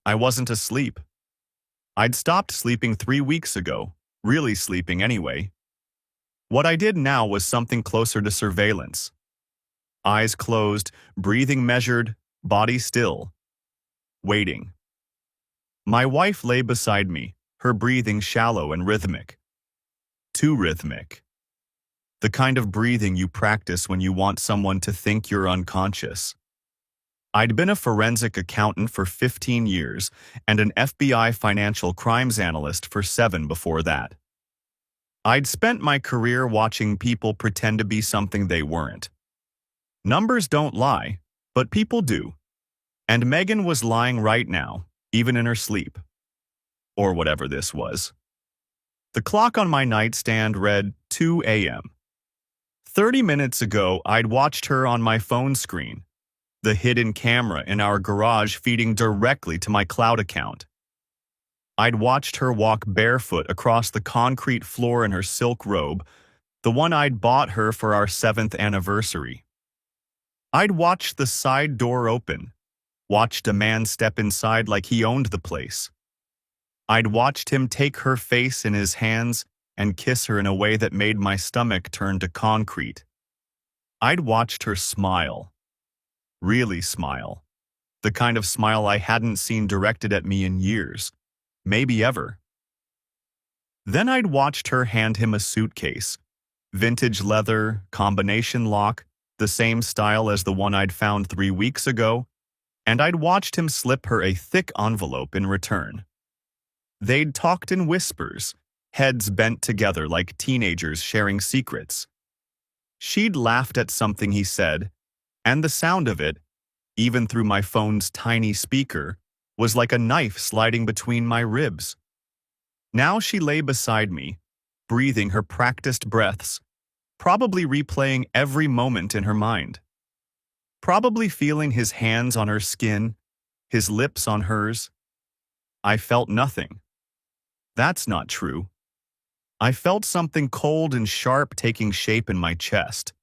I wasn't asleep. I'd stopped sleeping 3 weeks ago, really sleeping anyway. What I did now was something closer to surveillance. Eyes closed, breathing measured, body still. Waiting. My wife lay beside me, her breathing shallow and rhythmic. Too rhythmic. The kind of breathing you practice when you want someone to think you're unconscious. I'd been a forensic accountant for 15 years and an FBI financial crimes analyst for 7 before that. I'd spent my career watching people pretend to be something they weren't. Numbers don't lie, but people do. And Megan was lying right now, even in her sleep. Or whatever this was. The clock on my nightstand read 2 a.m. 30 minutes ago, I'd watched her on my phone screen, the hidden camera in our garage feeding directly to my cloud account. I'd watched her walk barefoot across the concrete floor in her silk robe, the one I'd bought her for our 7th anniversary. I'd watched the side door open, watched a man step inside like he owned the place. I'd watched him take her face in his hands and kiss her in a way that made my stomach turn to concrete. I'd watched her smile. Really smile. The kind of smile I hadn't seen directed at me in years, maybe ever. Then I'd watched her hand him a suitcase, vintage leather, combination lock, the same style as the one I'd found 3 weeks ago, and I'd watched him slip her a thick envelope in return. They'd talked in whispers, heads bent together like teenagers sharing secrets. She'd laughed at something he said, and the sound of it, even through my phone's tiny speaker, was like a knife sliding between my ribs. Now she lay beside me, breathing her practiced breaths, probably replaying every moment in her mind. Probably feeling his hands on her skin, his lips on hers. I felt nothing. That's not true. I felt something cold and sharp taking shape in my chest.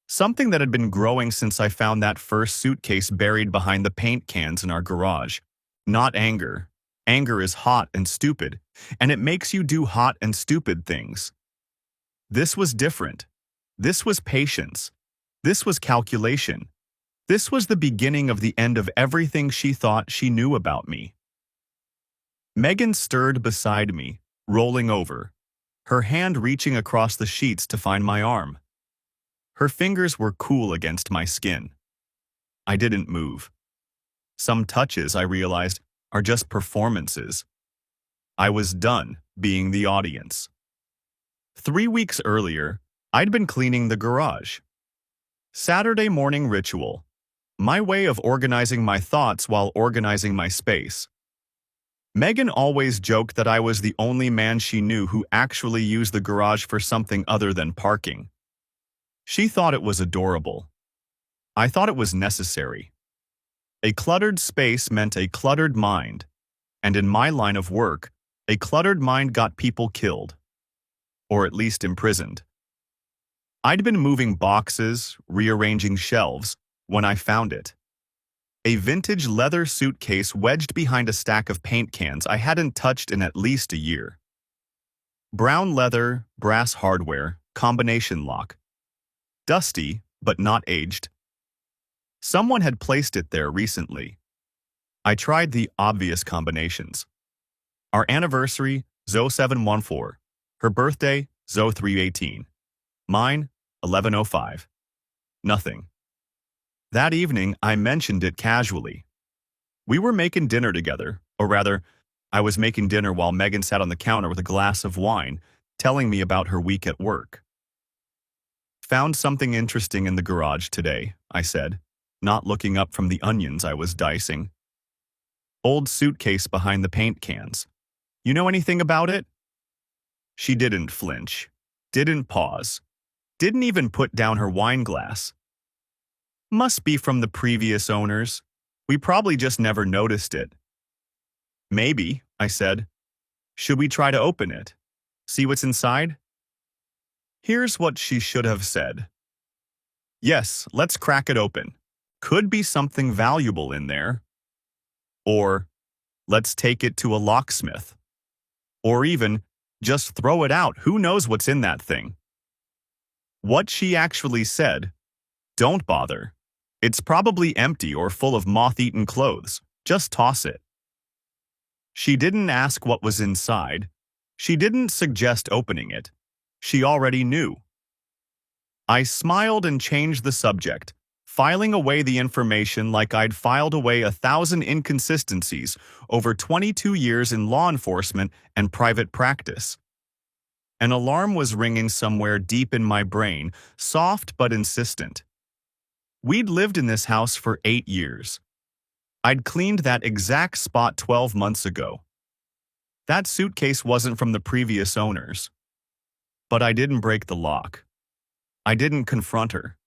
Something that had been growing since I found that first suitcase buried behind the paint cans in our garage. Not anger. Anger is hot and stupid, and it makes you do hot and stupid things. This was different. This was patience. This was calculation. This was the beginning of the end of everything she thought she knew about me. Megan stirred beside me, rolling over, her hand reaching across the sheets to find my arm. Her fingers were cool against my skin. I didn't move. Some touches, I realized, are just performances. I was done being the audience. 3 weeks earlier, I'd been cleaning the garage. Saturday morning ritual. My way of organizing my thoughts while organizing my space. Megan always joked that I was the only man she knew who actually used the garage for something other than parking. She thought it was adorable. I thought it was necessary. A cluttered space meant a cluttered mind, and in my line of work, a cluttered mind got people killed, or at least imprisoned. I'd been moving boxes, rearranging shelves, when I found it. A vintage leather suitcase wedged behind a stack of paint cans I hadn't touched in at least a year. Brown leather, brass hardware, combination lock. Dusty, but not aged. Someone had placed it there recently. I tried the obvious combinations. Our anniversary, 0714. Her birthday, 0318. Mine, 1105. Nothing. That evening, I mentioned it casually. We were making dinner together, or rather, I was making dinner while Megan sat on the counter with a glass of wine, telling me about her week at work. Found something interesting in the garage today, I said, not looking up from the onions I was dicing. Old suitcase behind the paint cans. You know anything about it? She didn't flinch, didn't pause, didn't even put down her wine glass. Must be from the previous owners. We probably just never noticed it. Maybe, I said. Should we try to open it? See what's inside? Here's what she should have said. Yes, let's crack it open. Could be something valuable in there. Or, let's take it to a locksmith. Or even, just throw it out, who knows what's in that thing. What she actually said, don't bother. It's probably empty or full of moth-eaten clothes, just toss it. She didn't ask what was inside. She didn't suggest opening it. She already knew. I smiled and changed the subject, filing away the information like I'd filed away 1,000 inconsistencies over 22 years in law enforcement and private practice. An alarm was ringing somewhere deep in my brain, soft but insistent. We'd lived in this house for 8 years. I'd cleaned that exact spot 12 months ago. That suitcase wasn't from the previous owners. But I didn't break the lock. I didn't confront her.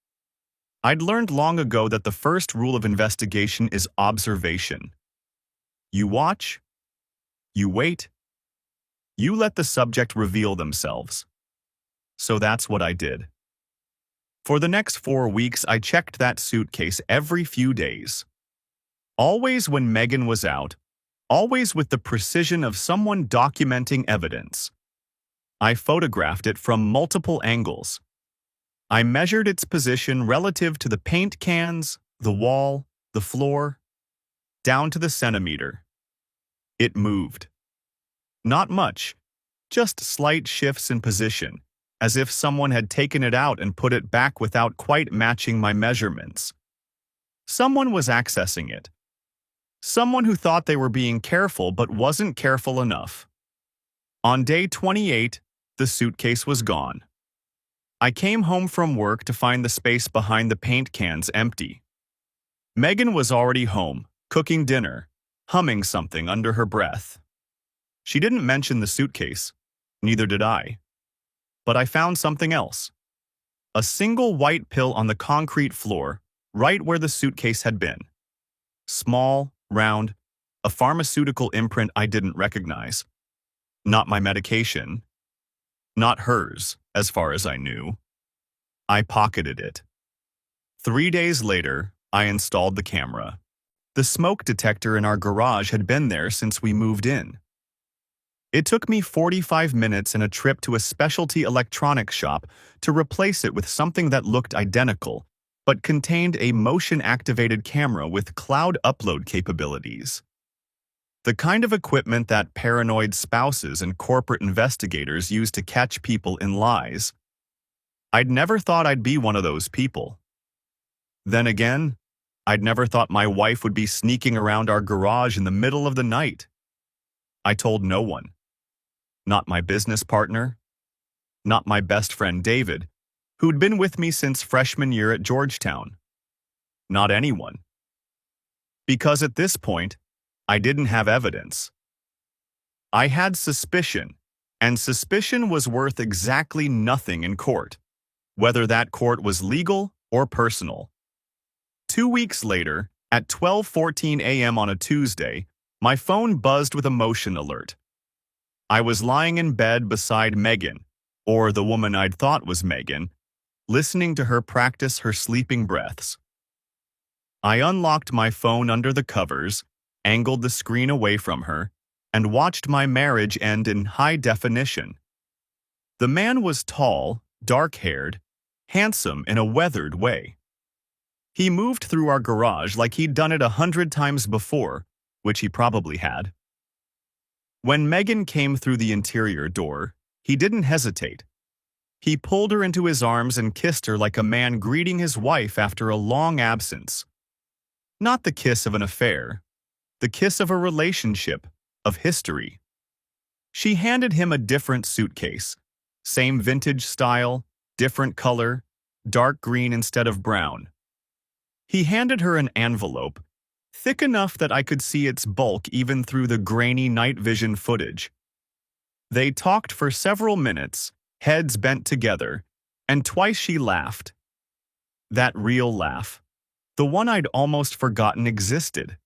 I'd learned long ago that the first rule of investigation is observation. You watch, you wait, you let the subject reveal themselves. So that's what I did. For the next 4 weeks, I checked that suitcase every few days. Always when Megan was out, always with the precision of someone documenting evidence. I photographed it from multiple angles. I measured its position relative to the paint cans, the wall, the floor, down to the centimeter. It moved. Not much, just slight shifts in position, as if someone had taken it out and put it back without quite matching my measurements. Someone was accessing it. Someone who thought they were being careful but wasn't careful enough. On day 28, the suitcase was gone. I came home from work to find the space behind the paint cans empty. Megan was already home, cooking dinner, humming something under her breath. She didn't mention the suitcase, neither did I. But I found something else. A single white pill on the concrete floor, right where the suitcase had been. Small, round, a pharmaceutical imprint I didn't recognize. Not my medication. Not hers, as far as I knew. I pocketed it. 3 days later, I installed the camera. The smoke detector in our garage had been there since we moved in. It took me 45 minutes and a trip to a specialty electronics shop to replace it with something that looked identical, but contained a motion-activated camera with cloud upload capabilities. The kind of equipment that paranoid spouses and corporate investigators use to catch people in lies. I'd never thought I'd be one of those people. Then again, I'd never thought my wife would be sneaking around our garage in the middle of the night. I told no one. Not my business partner. Not my best friend David, who'd been with me since freshman year at Georgetown. Not anyone. Because at this point, I didn't have evidence. I had suspicion, and suspicion was worth exactly nothing in court, whether that court was legal or personal. 2 weeks later, at 12:14 a.m. on a Tuesday, my phone buzzed with a motion alert. I was lying in bed beside Megan, or the woman I'd thought was Megan, listening to her practice her sleeping breaths. I unlocked my phone under the covers, angled the screen away from her, and watched my marriage end in high definition. The man was tall, dark-haired, handsome in a weathered way. He moved through our garage like he'd done it 100 times before, which he probably had. When Megan came through the interior door, he didn't hesitate. He pulled her into his arms and kissed her like a man greeting his wife after a long absence. Not the kiss of an affair, the kiss of a relationship, of history. She handed him a different suitcase, same vintage style, different color, dark green instead of brown. He handed her an envelope, thick enough that I could see its bulk even through the grainy night vision footage. They talked for several minutes, heads bent together, and twice she laughed. That real laugh, the one I'd almost forgotten existed.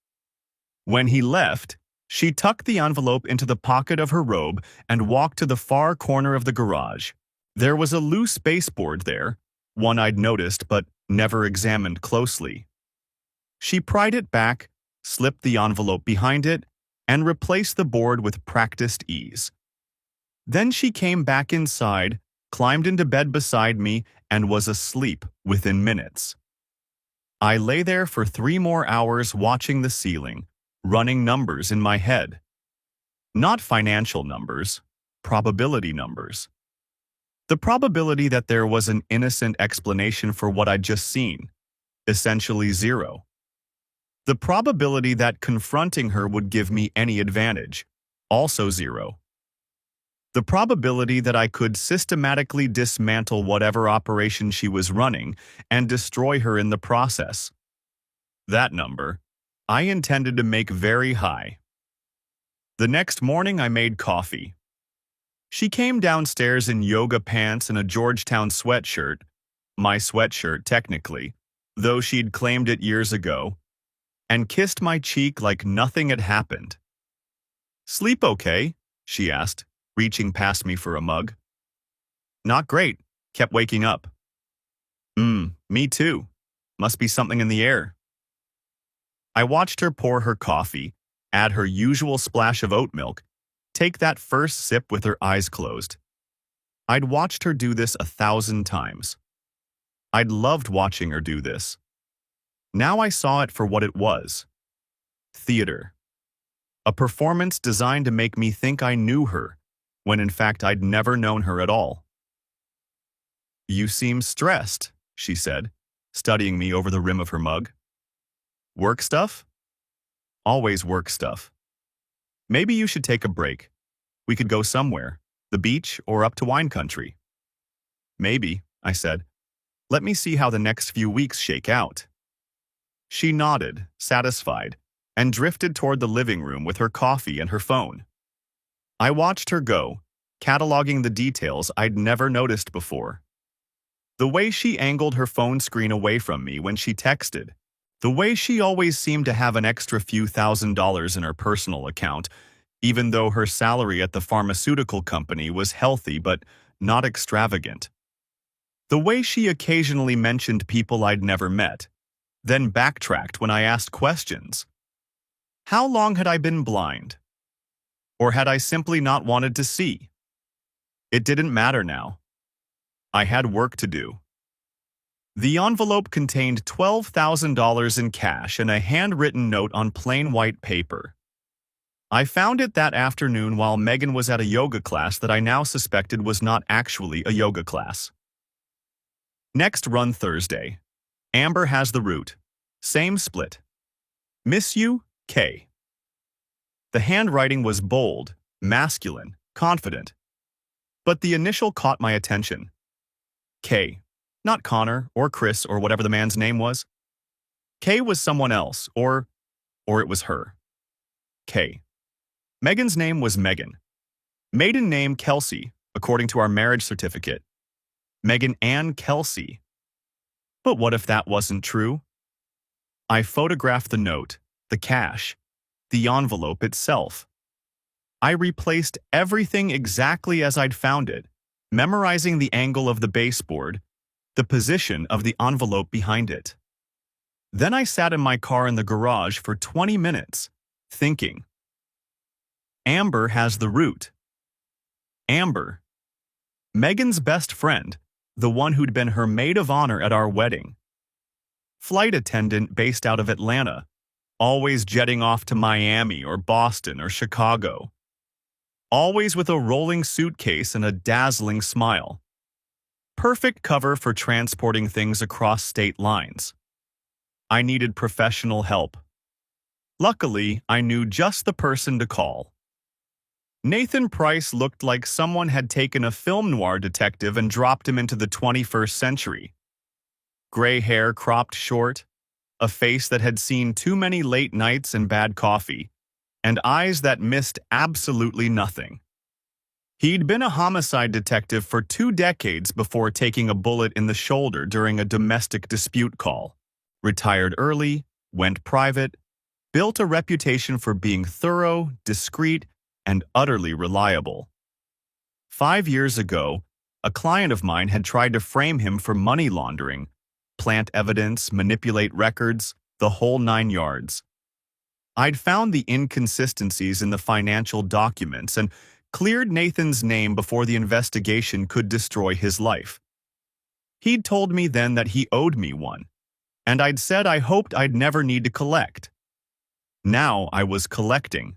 When he left, she tucked the envelope into the pocket of her robe and walked to the far corner of the garage. There was a loose baseboard there, one I'd noticed but never examined closely. She pried it back, slipped the envelope behind it, and replaced the board with practiced ease. Then she came back inside, climbed into bed beside me, and was asleep within minutes. I lay there for 3 more hours watching the ceiling, running numbers in my head. Not financial numbers, probability numbers. The probability that there was an innocent explanation for what I'd just seen, essentially 0. The probability that confronting her would give me any advantage, also 0. The probability that I could systematically dismantle whatever operation she was running and destroy her in the process. That number, I intended to make very high. The next morning I made coffee. She came downstairs in yoga pants and a Georgetown sweatshirt, my sweatshirt technically, though she'd claimed it years ago, and kissed my cheek like nothing had happened. "Sleep okay?" she asked, reaching past me for a mug. "Not great. Kept waking up." Me too. Must be something in the air." I watched her pour her coffee, add her usual splash of oat milk, take that first sip with her eyes closed. I'd watched her do this 1,000 times. I'd loved watching her do this. Now I saw it for what it was. Theater. A performance designed to make me think I knew her, when in fact I'd never known her at all. "You seem stressed," she said, studying me over the rim of her mug. "Work stuff?" "Always work stuff." "Maybe you should take a break. We could go somewhere, the beach or up to wine country." "Maybe," I said. "Let me see how the next few weeks shake out." She nodded, satisfied, and drifted toward the living room with her coffee and her phone. I watched her go, cataloging the details I'd never noticed before. The way she angled her phone screen away from me when she texted, the way she always seemed to have an extra few $1,000s in her personal account, even though her salary at the pharmaceutical company was healthy but not extravagant. The way she occasionally mentioned people I'd never met, then backtracked when I asked questions. How long had I been blind? Or had I simply not wanted to see? It didn't matter now. I had work to do. The envelope contained $12,000 in cash and a handwritten note on plain white paper. I found it that afternoon while Megan was at a yoga class that I now suspected was not actually a yoga class. Next run Thursday. Amber has the route. Same split. Miss you, K. The handwriting was bold, masculine, confident. But the initial caught my attention. K. Not Connor or Chris or whatever the man's name was. K was someone else, or it was her. K. Megan's name was Megan. Maiden name Kelsey, according to our marriage certificate. Megan Ann Kelsey. But what if that wasn't true? I photographed the note, the cash, the envelope itself. I replaced everything exactly as I'd found it, memorizing the angle of the baseboard, the position of the envelope behind it. Then I sat in my car in the garage for 20 minutes, thinking. Amber has the route. Amber. Megan's best friend, the one who'd been her maid of honor at our wedding. Flight attendant based out of Atlanta, always jetting off to Miami or Boston or Chicago. Always with a rolling suitcase and a dazzling smile. Perfect cover for transporting things across state lines. I needed professional help. Luckily, I knew just the person to call. Nathan Price looked like someone had taken a film noir detective and dropped him into the 21st century. Gray hair cropped short, a face that had seen too many late nights and bad coffee, and eyes that missed absolutely nothing. He'd been a homicide detective for 2 decades before taking a bullet in the shoulder during a domestic dispute call. Retired early, went private, built a reputation for being thorough, discreet, and utterly reliable. 5 years ago, a client of mine had tried to frame him for money laundering, plant evidence, manipulate records, the whole 9 yards. I'd found the inconsistencies in the financial documents and cleared Nathan's name before the investigation could destroy his life. He'd told me then that he owed me one, and I'd said I hoped I'd never need to collect. Now I was collecting.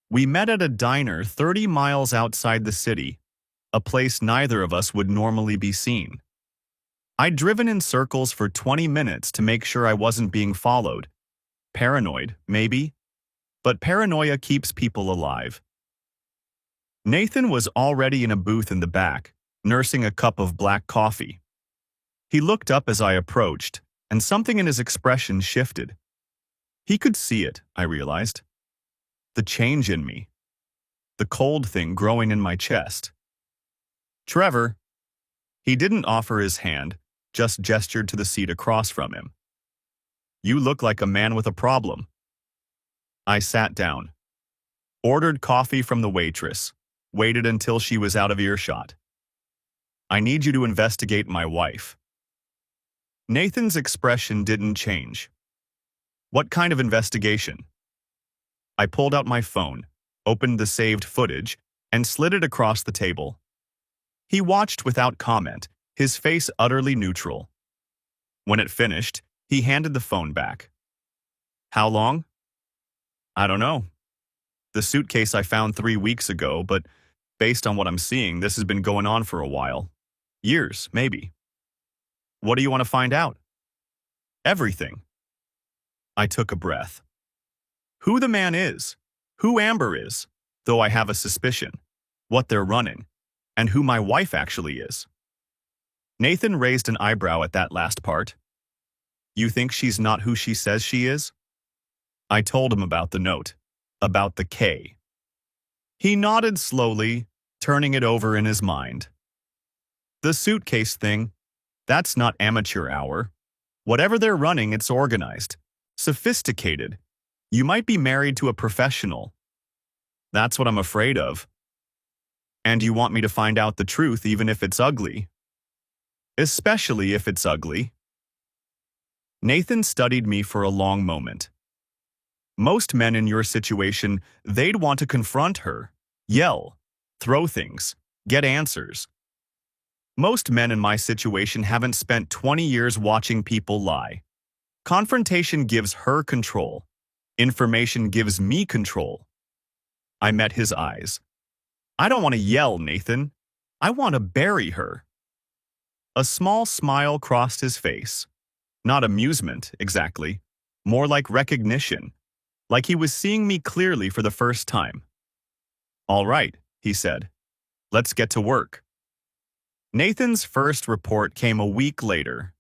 We met at a diner 30 miles outside the city, a place neither of us would normally be seen. I'd driven in circles for 20 minutes to make sure I wasn't being followed. Paranoid, maybe, but paranoia keeps people alive. Nathan was already in a booth in the back, nursing a cup of black coffee. He looked up as I approached, and something in his expression shifted. He could see it, I realized. The change in me. The cold thing growing in my chest. "Trevor." He didn't offer his hand, just gestured to the seat across from him. "You look like a man with a problem." I sat down. Ordered coffee from the waitress. Waited until she was out of earshot. "I need you to investigate my wife." Nathan's expression didn't change. "What kind of investigation?" I pulled out my phone, opened the saved footage, and slid it across the table. He watched without comment, his face utterly neutral. When it finished, he handed the phone back. "How long?" "I don't know. The suitcase I found 3 weeks ago, but based on what I'm seeing, this has been going on for a while. Years, maybe." "What do you want to find out?" "Everything." I took a breath. Who the man is, who Amber is, though I have a suspicion, what they're running, and who my wife actually is. Nathan raised an eyebrow at that last part. "You think she's not who she says she is?" I told him about the note, about the K. He nodded slowly, turning it over in his mind. "The suitcase thing, that's not amateur hour. Whatever they're running, it's organized, sophisticated. You might be married to a professional." "That's what I'm afraid of." "And you want me to find out the truth even if it's ugly?" "Especially if it's ugly." Nathan studied me for a long moment. "Most men in your situation, they'd want to confront her, yell, throw things, get answers. Most men in my situation haven't spent 20 years watching people lie. Confrontation gives her control. Information gives me control." I met his eyes. "I don't want to yell, Nathan. I want to bury her." A small smile crossed his face. Not amusement, exactly. More like recognition. Like he was seeing me clearly for the first time. "All right," he said. "Let's get to work." Nathan's first report came a week later.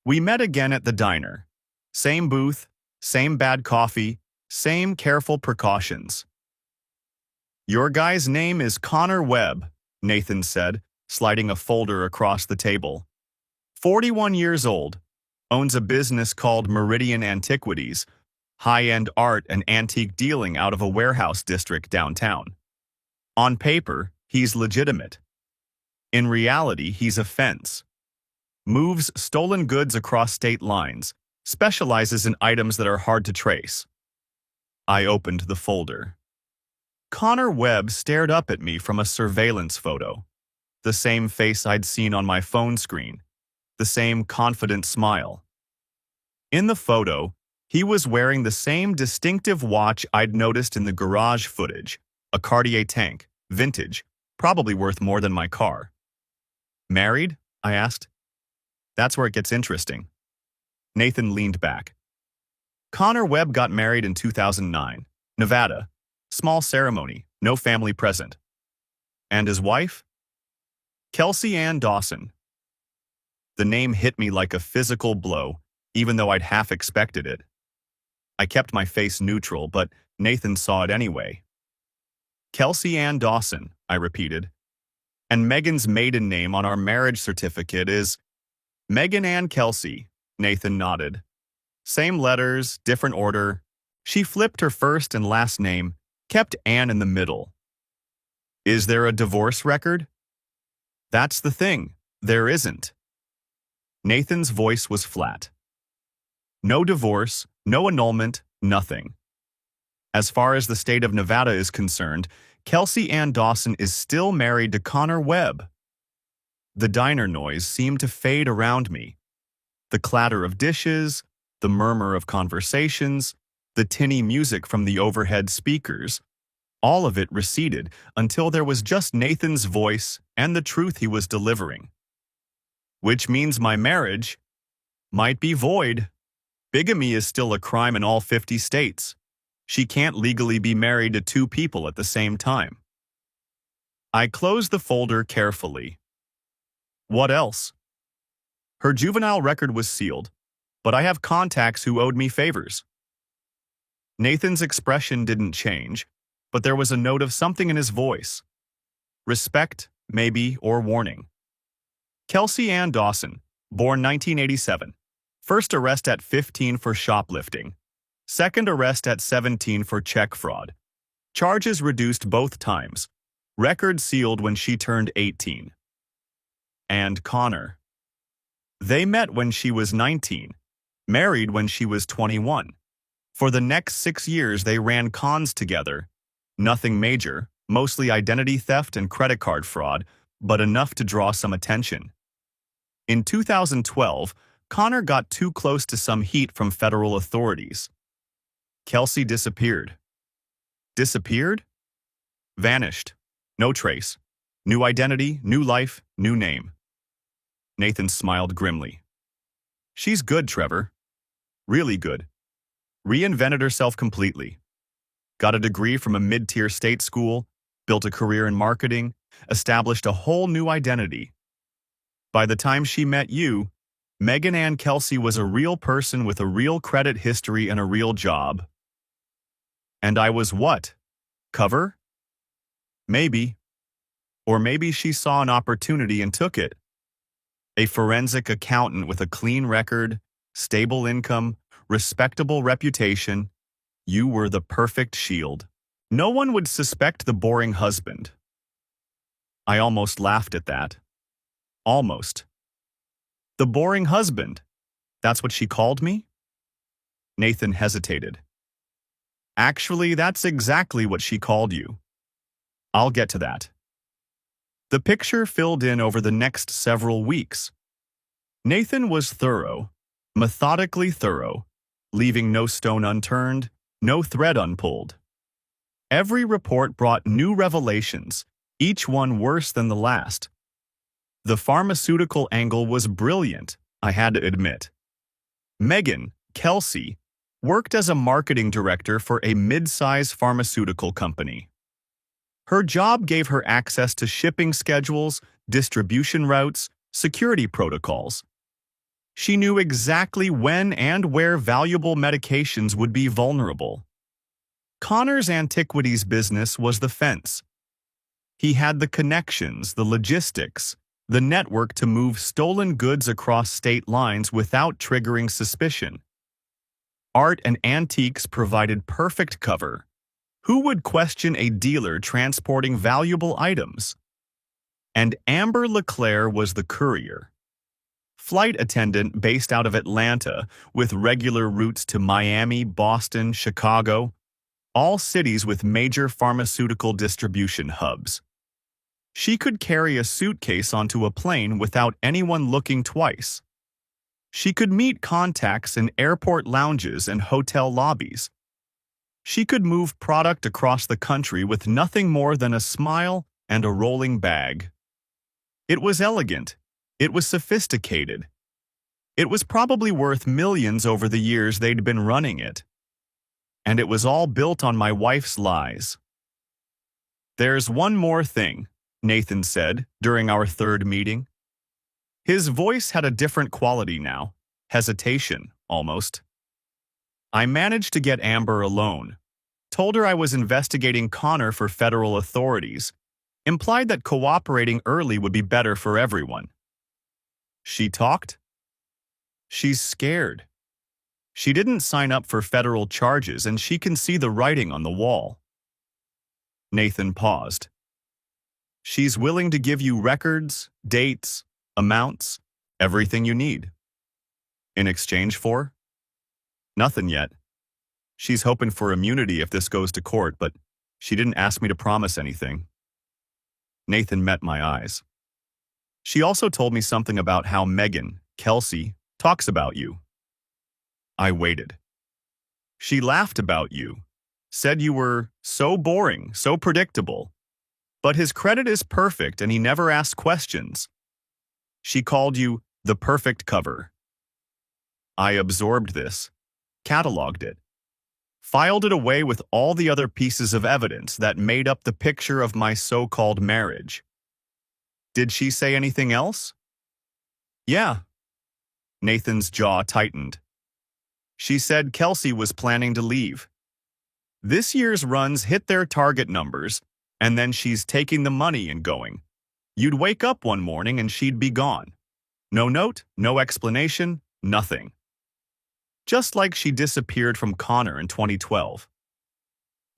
We met again at the diner. Same booth, same bad coffee, same careful precautions. "Your guy's name is Connor Webb," Nathan said, sliding a folder across the table. 41 years old, owns a business called Meridian Antiquities, high-end art and antique dealing out of a warehouse district downtown. On paper, he's legitimate. In reality, he's a fence. Moves stolen goods across state lines, specializes in items that are hard to trace. I opened the folder. Connor Webb stared up at me from a surveillance photo. The same face I'd seen on my phone screen. The same confident smile. In the photo, he was wearing the same distinctive watch I'd noticed in the garage footage, a Cartier tank, vintage, probably worth more than my car. "Married?" I asked. "That's where it gets interesting." Nathan leaned back. Connor Webb got married in 2009, Nevada. Small ceremony, no family present. "And his wife?" "Kelsey Ann Dawson." The name hit me like a physical blow, even though I'd half expected it. I kept my face neutral, but Nathan saw it anyway. "Kelsey Ann Dawson," I repeated. "And Megan's maiden name on our marriage certificate is Megan Ann Kelsey," Nathan nodded. "Same letters, different order. She flipped her first and last name, kept Ann in the middle." "Is there a divorce record?" "That's the thing. There isn't." Nathan's voice was flat. "No divorce, no annulment, Nothing. As far as the state of Nevada is concerned, Kelsey Ann Dawson is still married to Connor Webb. The diner noise seemed to fade around me. The clatter of dishes, the murmur of conversations, the tinny music from the overhead speakers, all of it receded until there was just Nathan's voice and the truth he was delivering. Which means my marriage might be void. Bigamy is still a crime in all 50 states. She can't legally be married to two people at the same time. I closed the folder carefully. What else? Her juvenile record was sealed, but I have contacts who owed me favors. Nathan's expression didn't change, but there was a note of something in his voice. Respect, maybe, or warning. Kelsey Ann Dawson, born 1987. First arrest at 15 for shoplifting. Second arrest at 17 for check fraud. Charges reduced both times. Record sealed when she turned 18. And Connor. They met when she was 19, married when she was 21. For the next 6 years they ran cons together. Nothing major, mostly identity theft and credit card fraud, but enough to draw some attention. In 2012, Connor got too close to some heat from federal authorities. Kelsey disappeared. Disappeared? Vanished. No trace. New identity, new life, new name. Nathan smiled grimly. She's good, Trevor. Really good. Reinvented herself completely. Got a degree from a mid-tier state school, built a career in marketing, established a whole new identity. By the time she met you, Megan Ann Kelsey was a real person with a real credit history and a real job. And I was what? Cover? Maybe. Or maybe she saw an opportunity and took it. A forensic accountant with a clean record, stable income, respectable reputation. You were the perfect shield. No one would suspect the boring husband. I almost laughed at that. Almost. The boring husband. That's what she called me? Nathan hesitated. Actually, that's exactly what she called you. I'll get to that. The picture filled in over the next several weeks. Nathan was thorough, methodically thorough, leaving no stone unturned, no thread unpulled. Every report brought new revelations, each one worse than the last. The pharmaceutical angle was brilliant, I had to admit. Megan, Kelsey, worked as a marketing director for a mid-size pharmaceutical company. Her job gave her access to shipping schedules, distribution routes, security protocols. She knew exactly when and where valuable medications would be vulnerable. Connor's antiquities business was the fence. He had the connections, the logistics, the network to move stolen goods across state lines without triggering suspicion. Art and antiques provided perfect cover. Who would question a dealer transporting valuable items? And Amber LeClaire was the courier. Flight attendant based out of Atlanta with regular routes to Miami, Boston, Chicago, all cities with major pharmaceutical distribution hubs. She could carry a suitcase onto a plane without anyone looking twice. She could meet contacts in airport lounges and hotel lobbies. She could move product across the country with nothing more than a smile and a rolling bag. It was elegant. It was sophisticated. It was probably worth millions over the years they'd been running it. And it was all built on my wife's lies. There's one more thing, Nathan said during our third meeting. His voice had a different quality now, hesitation, almost. I managed to get Amber alone, told her I was investigating Connor for federal authorities, implied that cooperating early would be better for everyone. She talked? She's scared. She didn't sign up for federal charges and she can see the writing on the wall. Nathan paused. She's willing to give you records, dates, amounts, everything you need. In exchange for? Nothing yet. She's hoping for immunity if this goes to court, but she didn't ask me to promise anything. Nathan met my eyes. She also told me something about how Megan, Kelsey, talks about you. I waited. She laughed about you, said you were so boring, so predictable. But his credit is perfect and he never asked questions. She called you the perfect cover. I absorbed this, cataloged it, filed it away with all the other pieces of evidence that made up the picture of my so-called marriage. Did she say anything else? Yeah. Nathan's jaw tightened. She said Kelsey was planning to leave. This year's runs hit their target numbers, and then she's taking the money and going. You'd wake up one morning and she'd be gone. No note, no explanation, nothing. Just like she disappeared from Connor in 2012.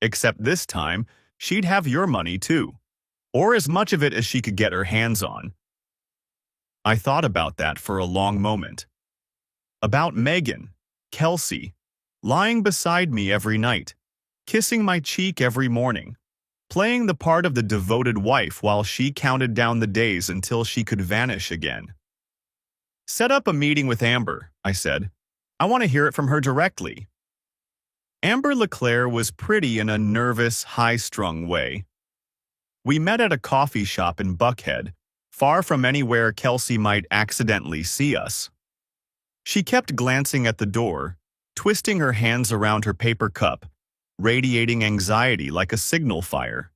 Except this time, she'd have your money too, or as much of it as she could get her hands on. I thought about that for a long moment. About Megan, Kelsey, lying beside me every night, kissing my cheek every morning, playing the part of the devoted wife while she counted down the days until she could vanish again. Set up a meeting with Amber, I said. I want to hear it from her directly. Amber LeClaire was pretty in a nervous, high-strung way. We met at a coffee shop in Buckhead, far from anywhere Kelsey might accidentally see us. She kept glancing at the door, twisting her hands around her paper cup, radiating anxiety like a signal fire.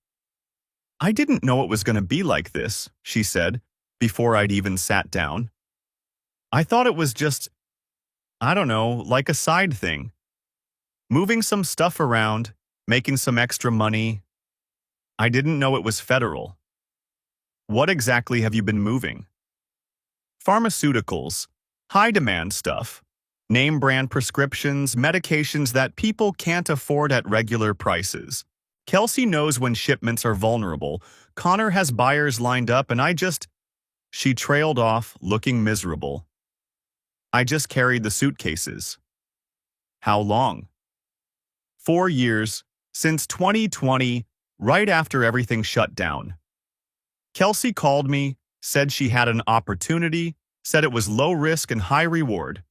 I didn't know it was going to be like this, she said, before I'd even sat down. I thought it was just, I don't know, like a side thing. Moving some stuff around, making some extra money. I didn't know it was federal. What exactly have you been moving? Pharmaceuticals, high-demand stuff, name-brand prescriptions, medications that people can't afford at regular prices. Kelsey knows when shipments are vulnerable. Connor has buyers lined up and She trailed off, looking miserable. I just carried the suitcases. How long? 4 years, since 2020, right after everything shut down. Kelsey called me, said she had an opportunity, said it was low risk and high reward.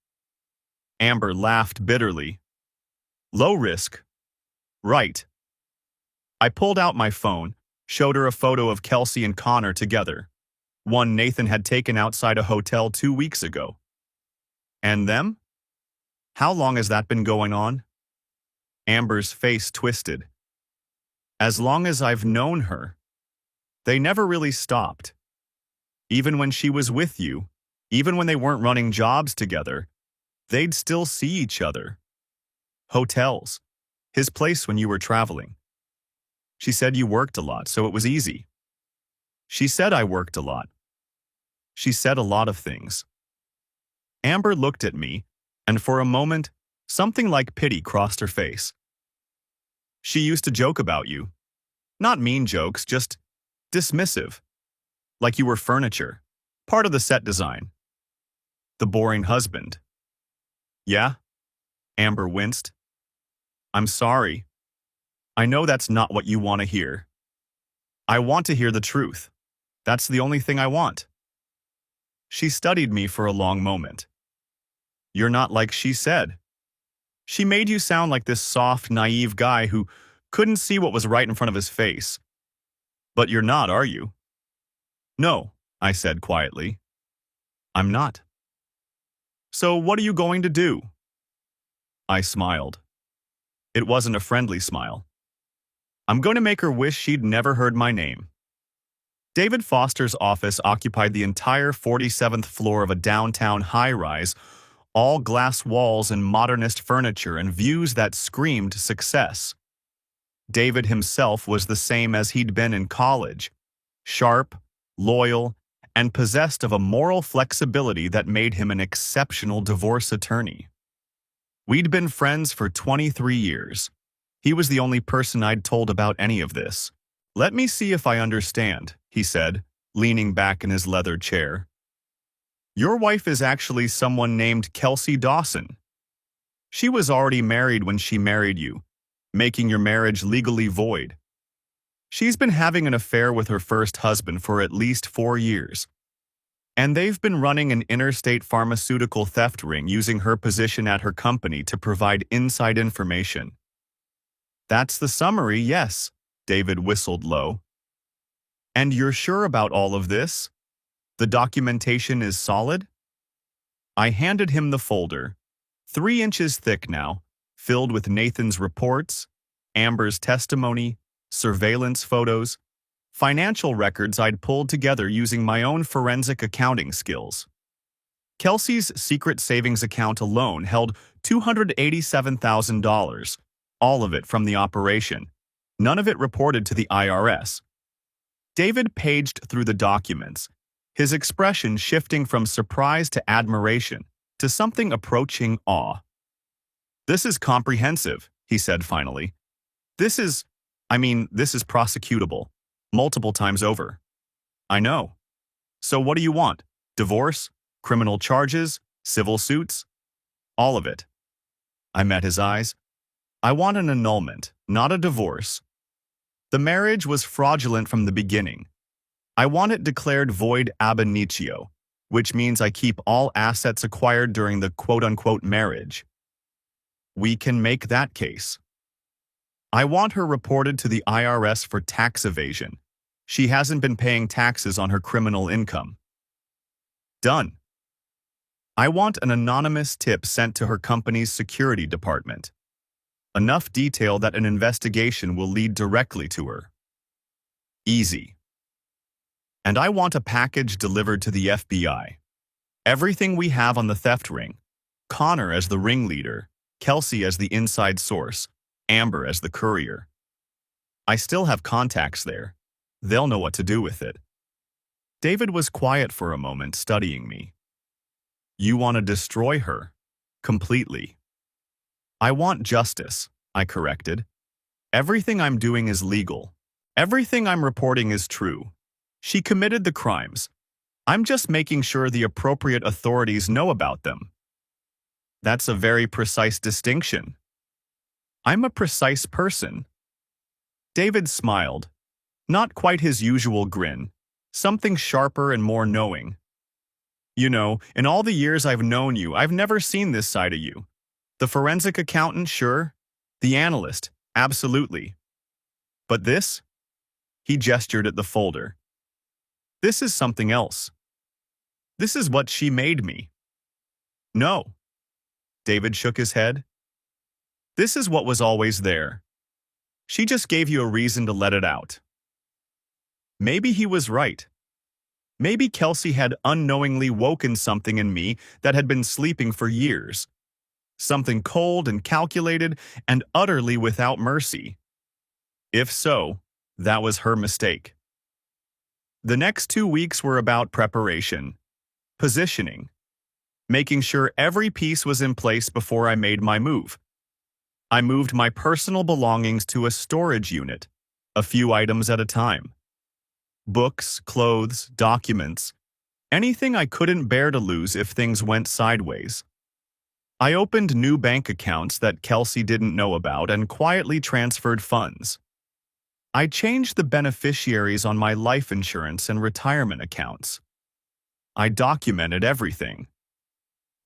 Amber laughed bitterly. Low risk? Right. I pulled out my phone, showed her a photo of Kelsey and Connor together, one Nathan had taken outside a hotel 2 weeks ago. And them? How long has that been going on? Amber's face twisted. As long as I've known her. They never really stopped. Even when she was with you, even when they weren't running jobs together, they'd still see each other. Hotels. His place when you were traveling. She said you worked a lot, so it was easy. She said I worked a lot. She said a lot of things. Amber looked at me, and for a moment, something like pity crossed her face. She used to joke about you. Not mean jokes, just dismissive. Like you were furniture, part of the set design. The boring husband. Yeah? Amber winced. I'm sorry. I know that's not what you want to hear. I want to hear the truth. That's the only thing I want. She studied me for a long moment. You're not like she said. She made you sound like this soft, naive guy who couldn't see what was right in front of his face. But you're not, are you? No, I said quietly. I'm not. So what are you going to do? I smiled. It wasn't a friendly smile. I'm going to make her wish she'd never heard my name. David Foster's office occupied the entire 47th floor of a downtown high-rise, all glass walls and modernist furniture and views that screamed success. David himself was the same as he'd been in college, sharp, loyal, and possessed of a moral flexibility that made him an exceptional divorce attorney. We'd been friends for 23 years. He was the only person I'd told about any of this. Let me see if I understand, he said, leaning back in his leather chair. Your wife is actually someone named Kelsey Dawson. She was already married when she married you, making your marriage legally void. She's been having an affair with her first husband for at least 4 years. And they've been running an interstate pharmaceutical theft ring using her position at her company to provide inside information. That's the summary, yes, David whistled low. And you're sure about all of this? The documentation is solid? I handed him the folder, 3 inches thick now, filled with Nathan's reports, Amber's testimony, surveillance photos, financial records I'd pulled together using my own forensic accounting skills. Kelsey's secret savings account alone held $287,000, all of it from the operation, none of it reported to the IRS. David paged through the documents, his expression shifting from surprise to admiration to something approaching awe. "This is comprehensive," he said finally. This is prosecutable. Multiple times over." "I know. So what do you want? Divorce? Criminal charges? Civil suits?" "All of it." I met his eyes. "I want an annulment, not a divorce. The marriage was fraudulent from the beginning. I want it declared void ab initio, which means I keep all assets acquired during the quote-unquote marriage." "We can make that case." "I want her reported to the IRS for tax evasion. She hasn't been paying taxes on her criminal income." "Done." "I want an anonymous tip sent to her company's security department. Enough detail that an investigation will lead directly to her." "Easy." "And I want a package delivered to the FBI. Everything we have on the theft ring. Connor as the ringleader, Kelsey as the inside source, Amber as the courier. I still have contacts there. They'll know what to do with it." David was quiet for a moment, studying me. "You want to destroy her? Completely." "I want justice," I corrected. "Everything I'm doing is legal. Everything I'm reporting is true. She committed the crimes. I'm just making sure the appropriate authorities know about them." "That's a very precise distinction." "I'm a precise person." David smiled. Not quite his usual grin, something sharper and more knowing. "You know, in all the years I've known you, I've never seen this side of you. The forensic accountant, sure. The analyst, absolutely. But this?" He gestured at the folder. "This is something else. This is what she made me." "No." David shook his head. "This is what was always there. She just gave you a reason to let it out." Maybe he was right. Maybe Kelsey had unknowingly woken something in me that had been sleeping for years. Something cold and calculated and utterly without mercy. If so, that was her mistake. The next 2 weeks were about preparation, positioning, making sure every piece was in place before I made my move. I moved my personal belongings to a storage unit, a few items at a time. Books, clothes, documents, anything I couldn't bear to lose if things went sideways. I opened new bank accounts that Kelsey didn't know about and quietly transferred funds. I changed the beneficiaries on my life insurance and retirement accounts. I documented everything.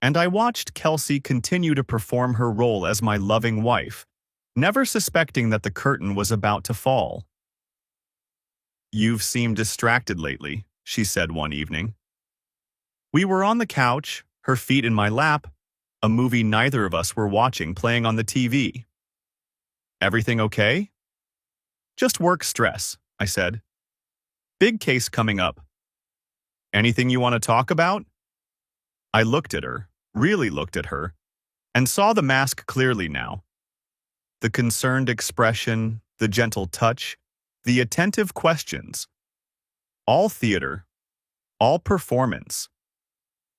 And I watched Kelsey continue to perform her role as my loving wife, never suspecting that the curtain was about to fall. "You've seemed distracted lately," she said one evening. We were on the couch, her feet in my lap, a movie neither of us were watching playing on the TV. "Everything okay?" "Just work stress," I said. "Big case coming up." "Anything you want to talk about?" I looked at her, really looked at her, and saw the mask clearly now. The concerned expression, the gentle touch, the attentive questions. All theater, all performance,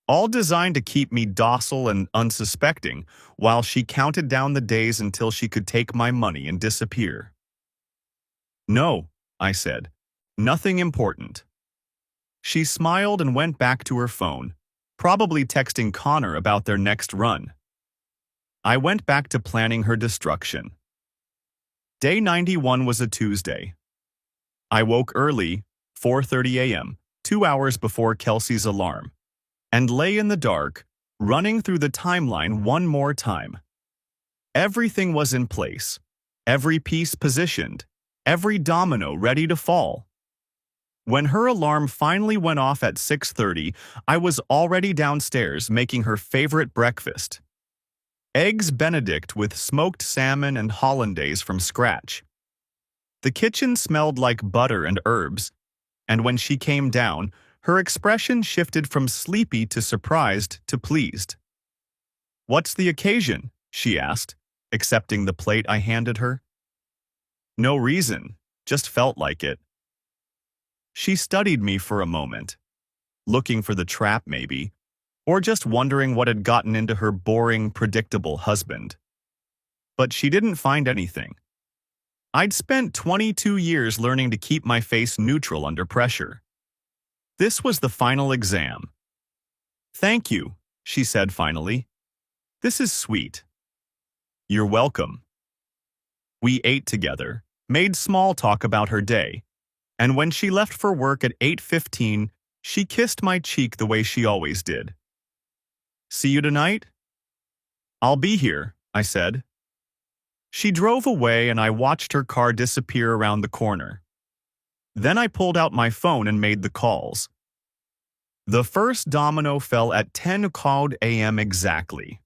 all designed to keep me docile and unsuspecting while she counted down the days until she could take my money and disappear. "No," I said, "nothing important." She smiled and went back to her phone, probably texting Connor about their next run. I went back to planning her destruction. Day 91 was a Tuesday. I woke early, 4:30 a.m., 2 hours before Kelsey's alarm, and lay in the dark, running through the timeline one more time. Everything was in place, every piece positioned, every domino ready to fall. When her alarm finally went off at 6:30, I was already downstairs making her favorite breakfast. Eggs Benedict with smoked salmon and hollandaise from scratch. The kitchen smelled like butter and herbs, and when she came down, her expression shifted from sleepy to surprised to pleased. "What's the occasion?" she asked, accepting the plate I handed her. "No reason, just felt like it." She studied me for a moment, looking for the trap maybe, or just wondering what had gotten into her boring, predictable husband. But she didn't find anything. I'd spent 22 years learning to keep my face neutral under pressure. This was the final exam. "Thank you," she said finally. "This is sweet." "You're welcome." We ate together, made small talk about her day, and when she left for work at 8:15, she kissed my cheek the way she always did. "See you tonight?" "I'll be here," I said. She drove away and I watched her car disappear around the corner. Then I pulled out my phone and made the calls. The first domino fell at 10:00 a.m. exactly.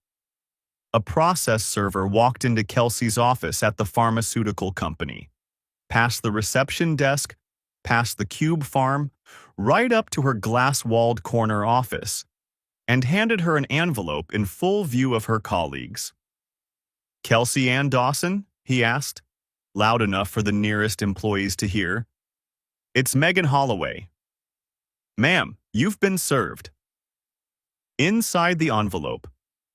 A process server walked into Kelsey's office at the pharmaceutical company, past the reception desk, past the cube farm, right up to her glass-walled corner office, and handed her an envelope in full view of her colleagues. "Kelsey Ann Dawson?" he asked, loud enough for the nearest employees to hear. "It's Megan Holloway." "Ma'am, you've been served." Inside the envelope,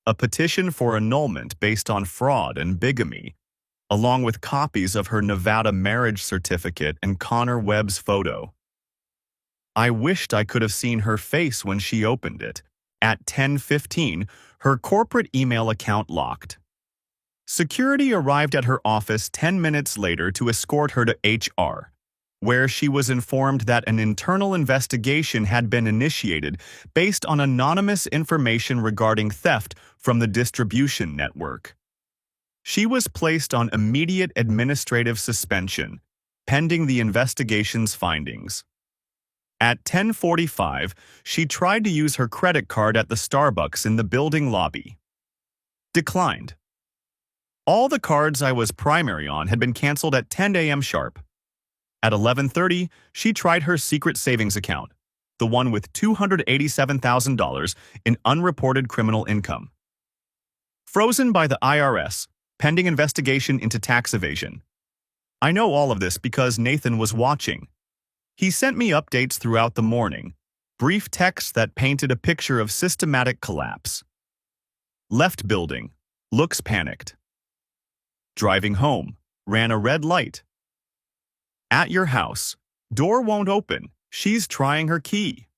a petition for annulment based on fraud and bigamy, along with copies of her Nevada marriage certificate and Connor Webb's photo. I wished I could have seen her face when she opened it. At 10:15, her corporate email account locked. Security arrived at her office 10 minutes later to escort her to HR, where she was informed that an internal investigation had been initiated based on anonymous information regarding theft from the distribution network. She was placed on immediate administrative suspension, pending the investigation's findings. At 10:45, she tried to use her credit card at the Starbucks in the building lobby. Declined. All the cards I was primary on had been canceled at 10 a.m. sharp. At 11:30, she tried her secret savings account, the one with $287,000 in unreported criminal income. Frozen by the IRS, pending investigation into tax evasion. I know all of this because Nathan was watching. He sent me updates throughout the morning, brief texts that painted a picture of systematic collapse. Left building, looks panicked. Driving home, ran a red light. At your house, door won't open, she's trying her key.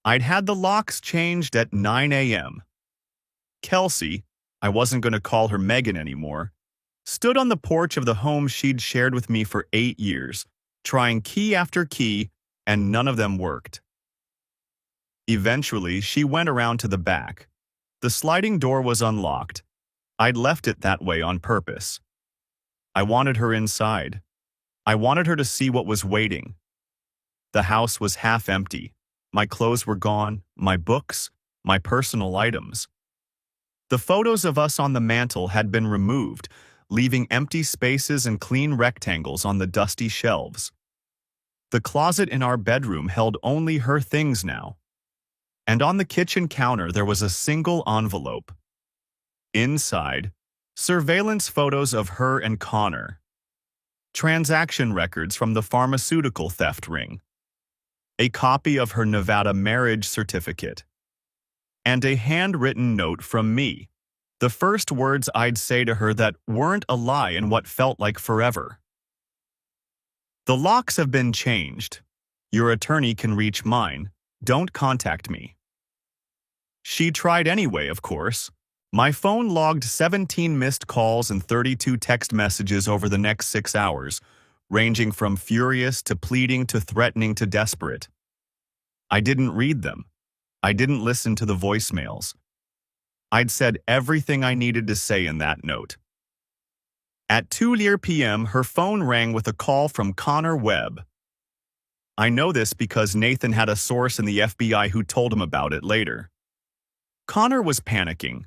I'd had the locks changed at 9 a.m. Kelsey, I wasn't going to call her Megan anymore, stood on the porch of the home she'd shared with me for 8 years, trying key after key, and none of them worked. Eventually, she went around to the back. The sliding door was unlocked. I'd left it that way on purpose. I wanted her inside. I wanted her to see what was waiting. The house was half empty. My clothes were gone, my books, my personal items. The photos of us on the mantel had been removed, leaving empty spaces and clean rectangles on the dusty shelves. The closet in our bedroom held only her things now. And on the kitchen counter there was a single envelope. Inside, surveillance photos of her and Connor. Transaction records from the pharmaceutical theft ring. A copy of her Nevada marriage certificate. And a handwritten note from me. The first words I'd say to her that weren't a lie in what felt like forever. The locks have been changed. Your attorney can reach mine. Don't contact me. She tried anyway, of course. My phone logged 17 missed calls and 32 text messages over the next 6 hours, ranging from furious to pleading to threatening to desperate. I didn't read them. I didn't listen to the voicemails. I'd said everything I needed to say in that note. At 2 p.m., her phone rang with a call from Connor Webb. I know this because Nathan had a source in the FBI who told him about it later. Connor was panicking.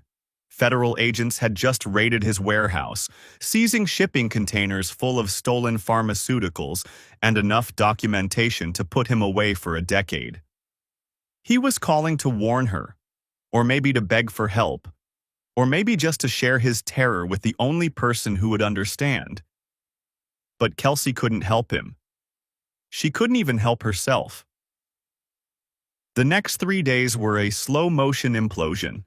Federal agents had just raided his warehouse, seizing shipping containers full of stolen pharmaceuticals and enough documentation to put him away for a decade. He was calling to warn her, or maybe to beg for help, or maybe just to share his terror with the only person who would understand. But Kelsey couldn't help him. She couldn't even help herself. The next 3 days were a slow-motion implosion.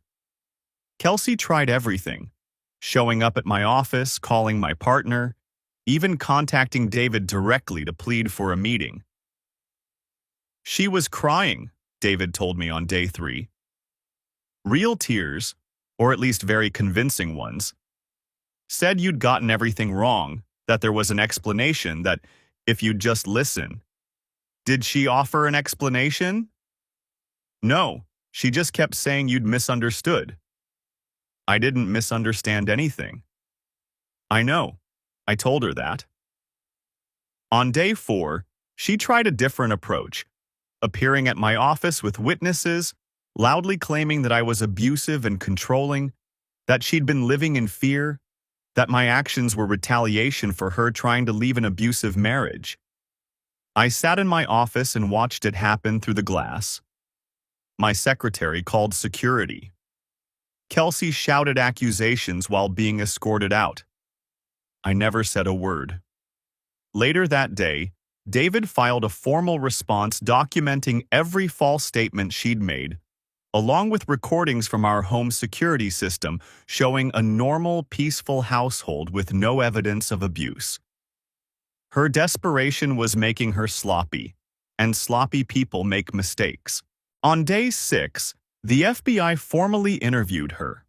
Kelsey tried everything, showing up at my office, calling my partner, even contacting David directly to plead for a meeting. She was crying, David told me on day 3. Real tears, or at least very convincing ones. Said you'd gotten everything wrong, that there was an explanation, that if you'd just listen. Did she offer an explanation? No, she just kept saying you'd misunderstood. I didn't misunderstand anything. I know. I told her that. On day 4, she tried a different approach, appearing at my office with witnesses, loudly claiming that I was abusive and controlling, that she'd been living in fear, that my actions were retaliation for her trying to leave an abusive marriage. I sat in my office and watched it happen through the glass. My secretary called security. Kelsey shouted accusations while being escorted out. I never said a word. Later that day, David filed a formal response documenting every false statement she'd made, along with recordings from our home security system showing a normal, peaceful household with no evidence of abuse. Her desperation was making her sloppy, and sloppy people make mistakes. On day 6, the FBI formally interviewed her.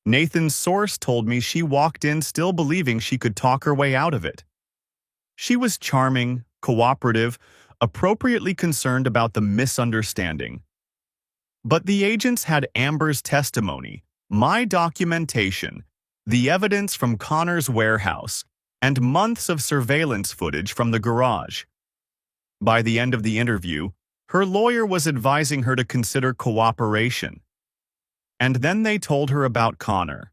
Nathan's source told me she walked in still believing she could talk her way out of it. She was charming, cooperative, appropriately concerned about the misunderstanding. But the agents had Amber's testimony, my documentation, the evidence from Connor's warehouse, and months of surveillance footage from the garage. By the end of the interview, her lawyer was advising her to consider cooperation. And then they told her about Connor.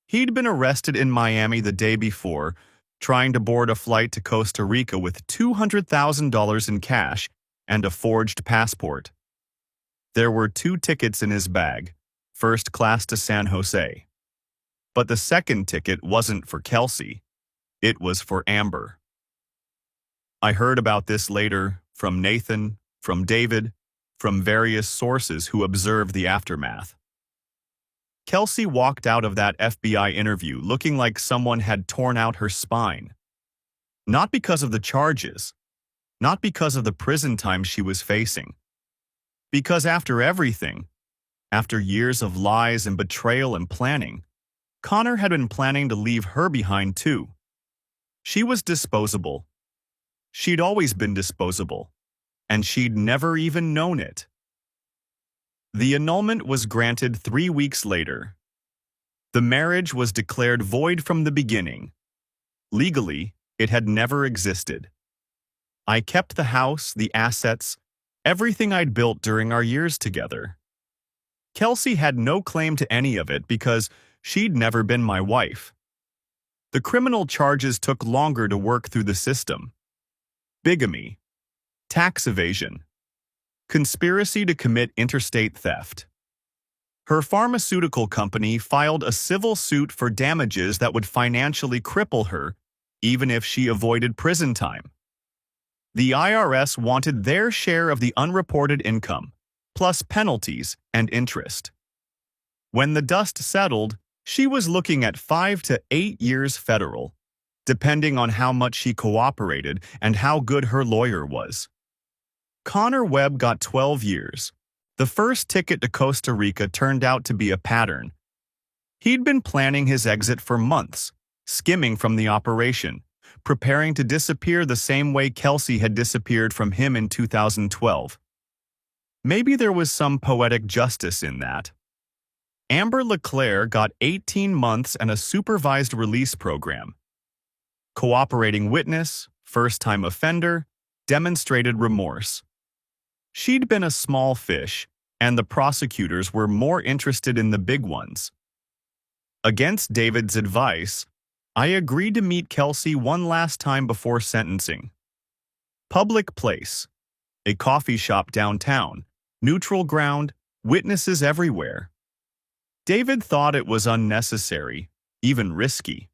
He'd been arrested in Miami the day before, trying to board a flight to Costa Rica with $200,000 in cash and a forged passport. There were 2 tickets in his bag, first class to San Jose. But the second ticket wasn't for Kelsey. It was for Amber. I heard about this later from Nathan, from David, from various sources who observed the aftermath. Kelsey walked out of that FBI interview looking like someone had torn out her spine. Not because of the charges, not because of the prison time she was facing. Because after everything, after years of lies and betrayal and planning, Connor had been planning to leave her behind too. She was disposable. She'd always been disposable, and she'd never even known it. The annulment was granted 3 weeks later. The marriage was declared void from the beginning. Legally, it had never existed. I kept the house, the assets, everything I'd built during our years together. Kelsey had no claim to any of it because she'd never been my wife. The criminal charges took longer to work through the system. Bigamy, tax evasion, conspiracy to commit interstate theft. Her pharmaceutical company filed a civil suit for damages that would financially cripple her, even if she avoided prison time. The IRS wanted their share of the unreported income, plus penalties and interest. When the dust settled, she was looking at 5 to 8 years federal, depending on how much she cooperated and how good her lawyer was. Connor Webb got 12 years. The first ticket to Costa Rica turned out to be a pattern, He'd been planning his exit for months, skimming from the operation, preparing to disappear the same way Kelsey had disappeared from him in 2012. Maybe there was some poetic justice in that. Amber LeClaire got 18 months and a supervised release program. Cooperating witness, first-time offender, demonstrated remorse. She'd been a small fish, and the prosecutors were more interested in the big ones. Against David's advice, I agreed to meet Kelsey one last time before sentencing. Public place. A coffee shop downtown. Neutral ground. Witnesses everywhere. David thought it was unnecessary, even risky.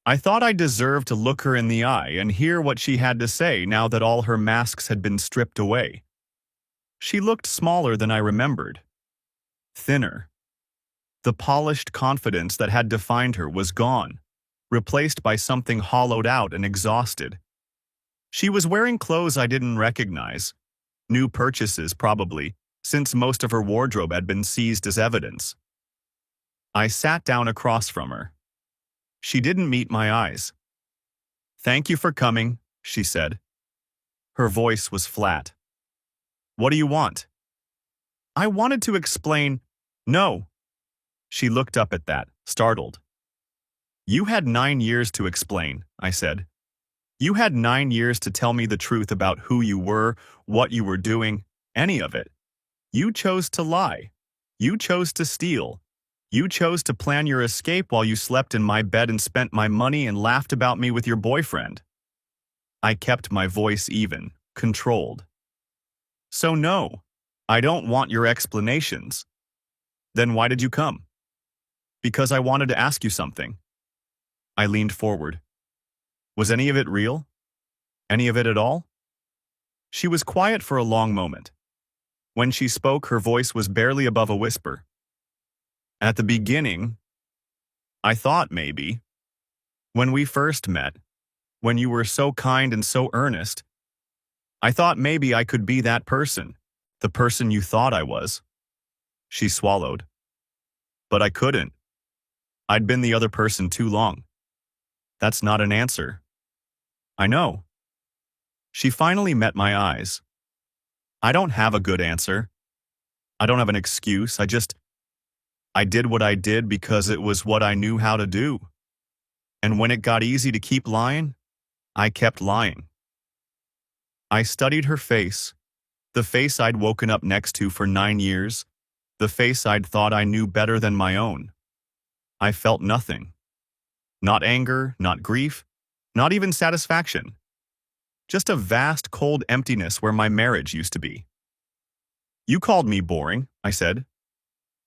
I thought I deserved to look her in the eye and hear what she had to say now that all her masks had been stripped away. She looked smaller than I remembered. Thinner. The polished confidence that had defined her was gone, replaced by something hollowed out and exhausted. She was wearing clothes I didn't recognize. New purchases, probably, since most of her wardrobe had been seized as evidence. I sat down across from her. She didn't meet my eyes. "Thank you for coming," she said. Her voice was flat. "What do you want?" I wanted to explain. "No." She looked up at that, startled. "You had 9 years to explain," I said. "You had 9 years to tell me the truth about who you were, what you were doing, any of it. You chose to lie. You chose to steal. You chose to plan your escape while you slept in my bed and spent my money and laughed about me with your boyfriend." I kept my voice even, controlled. "So no, I don't want your explanations." "Then why did you come?" "Because I wanted to ask you something." I leaned forward. "Was any of it real? Any of it at all?" She was quiet for a long moment. When she spoke, her voice was barely above a whisper. "At the beginning, I thought maybe. When we first met, when you were so kind and so earnest, I thought maybe I could be that person, the person you thought I was." She swallowed. "But I couldn't. I'd been the other person too long." "That's not an answer." "I know." She finally met my eyes. "I don't have a good answer. I don't have an excuse. I did what I did because it was what I knew how to do. And when it got easy to keep lying, I kept lying." I studied her face, the face I'd woken up next to for 9 years, the face I'd thought I knew better than my own. I felt nothing. Not anger, not grief, not even satisfaction. Just a vast, cold emptiness where my marriage used to be. "You called me boring," I said.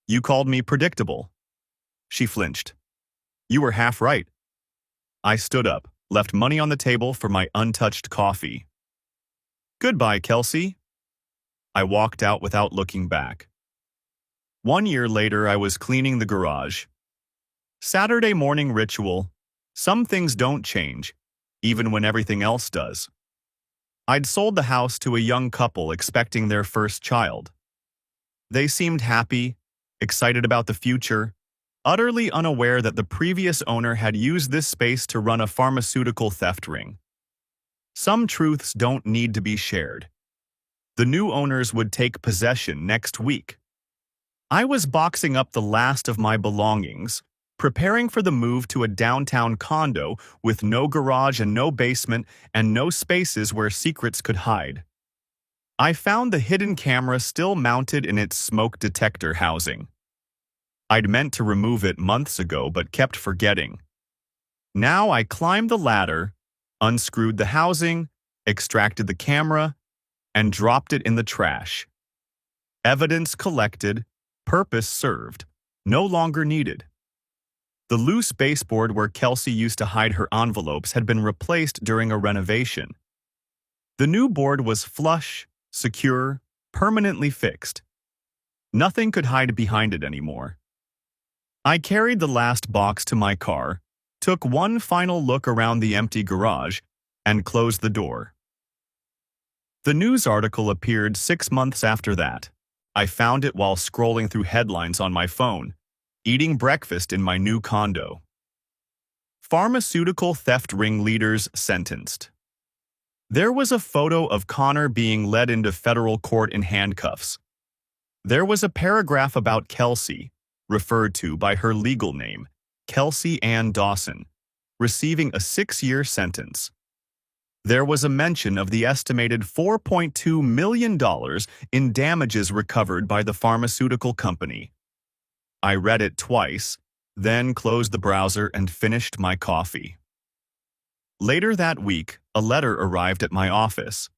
"You called me predictable." She flinched. "You were half right." I stood up, left money on the table for my untouched coffee. "Goodbye, Kelsey." I walked out without looking back. 1 year later, I was cleaning the garage. Saturday morning ritual. Some things don't change, even when everything else does. I'd sold the house to a young couple expecting their first child. They seemed happy, excited about the future, utterly unaware that the previous owner had used this space to run a pharmaceutical theft ring. Some truths don't need to be shared. The new owners would take possession next week. I was boxing up the last of my belongings, preparing for the move to a downtown condo with no garage and no basement and no spaces where secrets could hide. I found the hidden camera still mounted in its smoke detector housing. I'd meant to remove it months ago but kept forgetting. Now I climbed the ladder, unscrewed the housing, extracted the camera, and dropped it in the trash. Evidence collected, purpose served, no longer needed. The loose baseboard where Kelsey used to hide her envelopes had been replaced during a renovation. The new board was flush, secure, permanently fixed. Nothing could hide behind it anymore. I carried the last box to my car, took one final look around the empty garage, and closed the door. The news article appeared 6 months after that. I found it while scrolling through headlines on my phone. Eating breakfast in my new condo. Pharmaceutical theft ringleaders sentenced. There was a photo of Connor being led into federal court in handcuffs. There was a paragraph about Kelsey, referred to by her legal name, Kelsey Ann Dawson, receiving a 6-year sentence. There was a mention of the estimated $4.2 million in damages recovered by the pharmaceutical company. I read it twice, then closed the browser and finished my coffee. Later that week, a letter arrived at my office.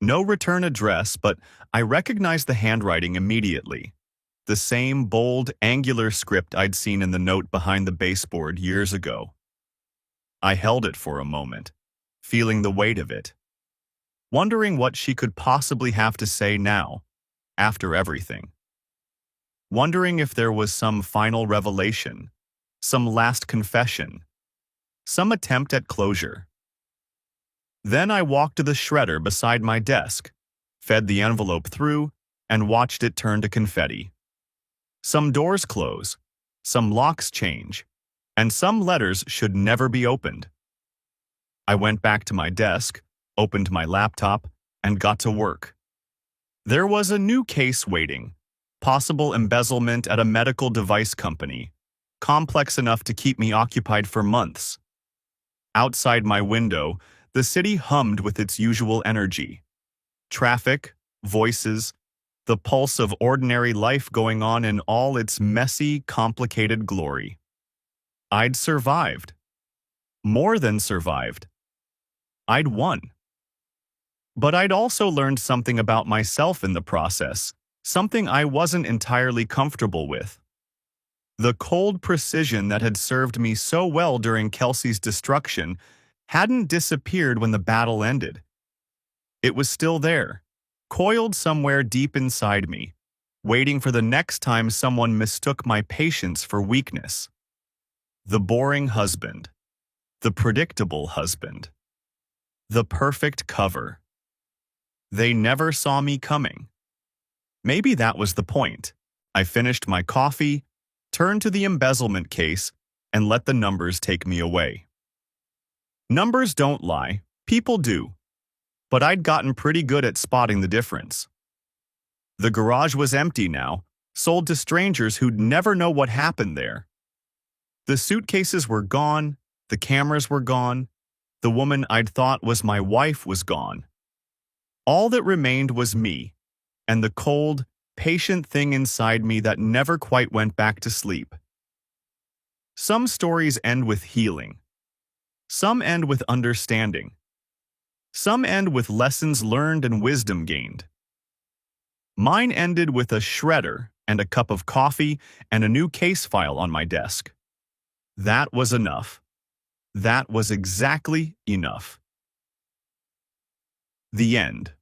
No return address, but I recognized the handwriting immediately. The same bold, angular script I'd seen in the note behind the baseboard years ago. I held it for a moment, feeling the weight of it, wondering what she could possibly have to say now, after everything. Wondering if there was some final revelation, some last confession, some attempt at closure. Then I walked to the shredder beside my desk, fed the envelope through, and watched it turn to confetti. Some doors close, some locks change, and some letters should never be opened. I went back to my desk, opened my laptop, and got to work. There was a new case waiting, possible embezzlement at a medical device company, complex enough to keep me occupied for months. Outside my window, the city hummed with its usual energy. Traffic, voices, the pulse of ordinary life going on in all its messy, complicated glory. I'd survived. More than survived. I'd won. But I'd also learned something about myself in the process, something I wasn't entirely comfortable with. The cold precision that had served me so well during Kelsey's destruction hadn't disappeared when the battle ended. It was still there, coiled somewhere deep inside me, waiting for the next time someone mistook my patience for weakness. The boring husband. The predictable husband. The perfect cover. They never saw me coming. Maybe that was the point. I finished my coffee, turned to the embezzlement case, and let the numbers take me away. Numbers don't lie, people do. But I'd gotten pretty good at spotting the difference. The garage was empty now, sold to strangers who'd never know what happened there. The suitcases were gone, the cameras were gone, the woman I'd thought was my wife was gone. All that remained was me, and the cold, patient thing inside me that never quite went back to sleep. Some stories end with healing. Some end with understanding. Some end with lessons learned and wisdom gained. Mine ended with a shredder and a cup of coffee and a new case file on my desk. That was enough. That was exactly enough. The end.